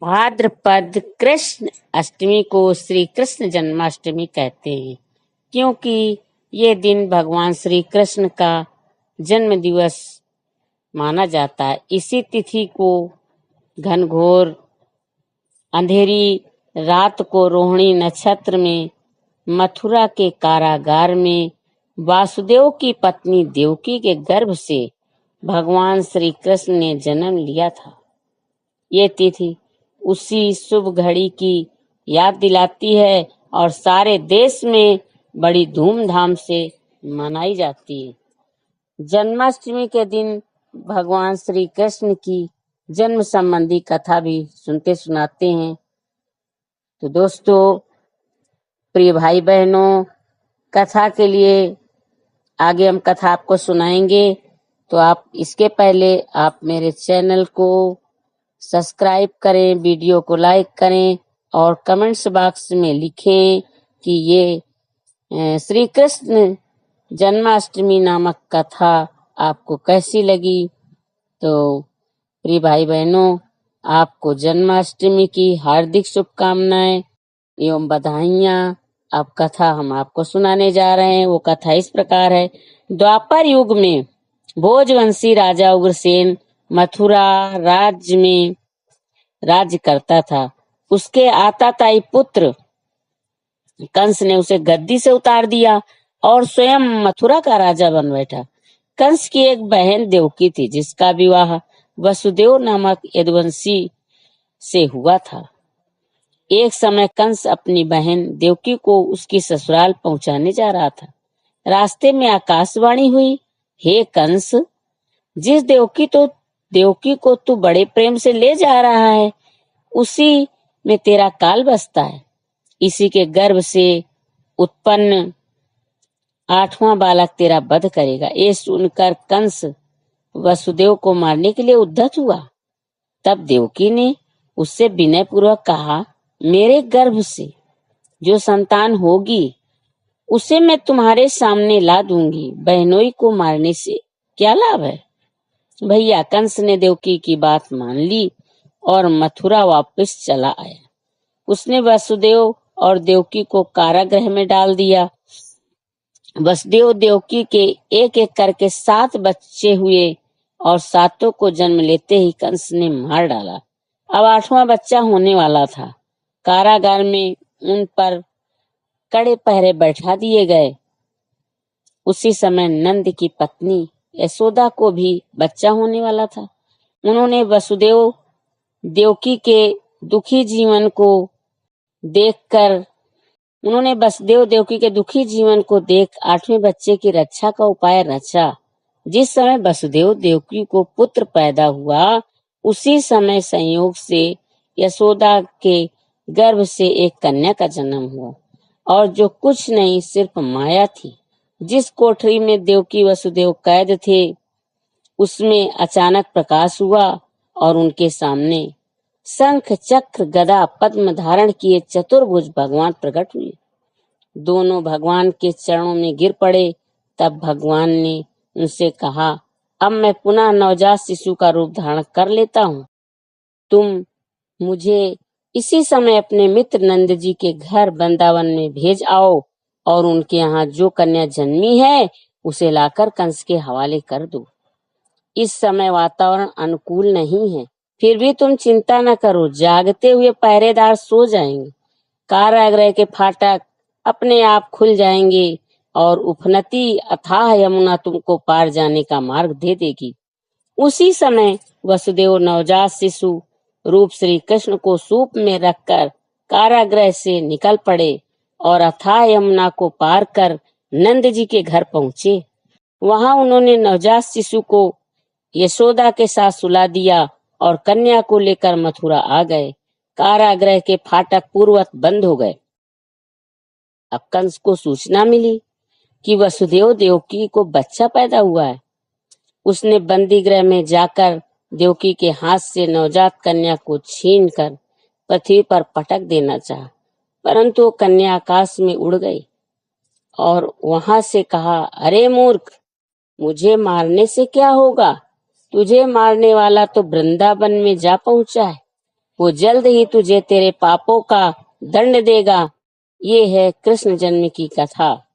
भाद्रपद कृष्ण अष्टमी को श्री कृष्ण जन्माष्टमी कहते हैं, क्योंकि ये दिन भगवान श्री कृष्ण का जन्म दिवस माना जाता है। इसी तिथि को घनघोर अंधेरी रात को रोहिणी नक्षत्र में मथुरा के कारागार में वासुदेव की पत्नी देवकी के गर्भ से भगवान श्री कृष्ण ने जन्म लिया था। ये तिथि उसी शुभ घड़ी की याद दिलाती है और सारे देश में बड़ी धूमधाम से मनाई जाती है। जन्माष्टमी के दिन भगवान श्री कृष्ण की जन्म संबंधी कथा भी सुनते सुनाते हैं। तो दोस्तों, प्रिय भाई बहनों, कथा के लिए आगे हम कथा आपको सुनाएंगे। तो आप इसके पहले आप मेरे चैनल को सब्सक्राइब करें, वीडियो को लाइक करें और कमेंट्स बॉक्स में लिखें कि ये श्री कृष्ण जन्माष्टमी नामक कथा आपको कैसी लगी। तो प्रिय भाई बहनों, आपको जन्माष्टमी की हार्दिक शुभकामनाएं एवं बधाइयां। अब कथा हम आपको सुनाने जा रहे हैं। वो कथा इस प्रकार है। द्वापर युग में भोजवंशी राजा उग्रसेन मथुरा राज्य में राज्य करता था। उसके आताताई पुत्र कंस ने उसे गद्दी से उतार दिया और स्वयं मथुरा का राजा बन बैठा। कंस की एक बहन देवकी थी, जिसका विवाह वसुदेव नामक यदुवंशी से हुआ था। एक समय कंस अपनी बहन देवकी को उसकी ससुराल पहुंचाने जा रहा था। रास्ते में आकाशवाणी हुई, हे कंस, जिस देवकी को तू बड़े प्रेम से ले जा रहा है, उसी में तेरा काल बसता है। इसी के गर्भ से उत्पन्न 8वां बालक तेरा वध करेगा। ये सुनकर कंस वसुदेव को मारने के लिए उद्यत हुआ। तब देवकी ने उससे विनय पूर्वक कहा, मेरे गर्भ से जो संतान होगी उसे मैं तुम्हारे सामने ला दूंगी। बहनोई को मारने से क्या लाभ है। भैया कंस ने देवकी की बात मान ली और मथुरा वापस चला आया। उसने वसुदेव और देवकी को कारागृह में डाल दिया। वसुदेव देवकी के एक एक करके 7 बच्चे हुए और 7 को जन्म लेते ही कंस ने मार डाला। अब 8वां बच्चा होने वाला था। कारागार में उन पर कड़े पहरे बैठा दिए गए। उसी समय नंद की पत्नी यशोदा को भी बच्चा होने वाला था। उन्होंने वसुदेव देवकी के दुखी जीवन को देख 8वें बच्चे की रक्षा का उपाय रचा। जिस समय वसुदेव देवकी को पुत्र पैदा हुआ, उसी समय संयोग से यशोदा के गर्भ से एक कन्या का जन्म हुआ, और जो कुछ नहीं सिर्फ माया थी। जिस कोठरी में देवकी वसुदेव कैद थे, उसमें अचानक प्रकाश हुआ और उनके सामने शंख चक्र गदा पद्म धारण किए चतुर्भुज भगवान प्रकट हुए। दोनों भगवान के चरणों में गिर पड़े। तब भगवान ने उनसे कहा, अब मैं पुनः नवजात शिशु का रूप धारण कर लेता हूँ। तुम मुझे इसी समय अपने मित्र नंद जी के घर वृंदावन में भेज आओ और उनके यहाँ जो कन्या जन्मी है उसे लाकर कंस के हवाले कर दो। इस समय वातावरण अनुकूल नहीं है, फिर भी तुम चिंता न करो, जागते हुए पहरेदार सो जाएंगे। कारागृह के फाटक अपने आप खुल जाएंगे और उफनती अथाह यमुना तुमको पार जाने का मार्ग दे देगी। उसी समय वसुदेव नवजात शिशु रूप श्री कृष्ण को सूप में रखकर कारागृह से निकल पड़े और अथाह यमुना को पार कर नंद जी के घर पहुंचे। वहां उन्होंने नवजात शिशु को यशोदा के साथ सुला दिया और कन्या को लेकर मथुरा आ गए। कारागृह के फाटक पूर्ववत बंद हो गए। अब कंस को सूचना मिली कि वसुदेव देवकी को बच्चा पैदा हुआ है। उसने बंदी गृह में जाकर देवकी के हाथ से नवजात कन्या को छीनकर पृथ्वी पर पटक देना चाहा, परंतु कन्या आकाश में उड़ गई और वहां से कहा, अरे मूर्ख, मुझे मारने से क्या होगा? तुझे मारने वाला तो वृंदावन में जा पहुंचा है। वो जल्द ही तुझे तेरे पापों का दंड देगा। ये है कृष्ण जन्म की कथा।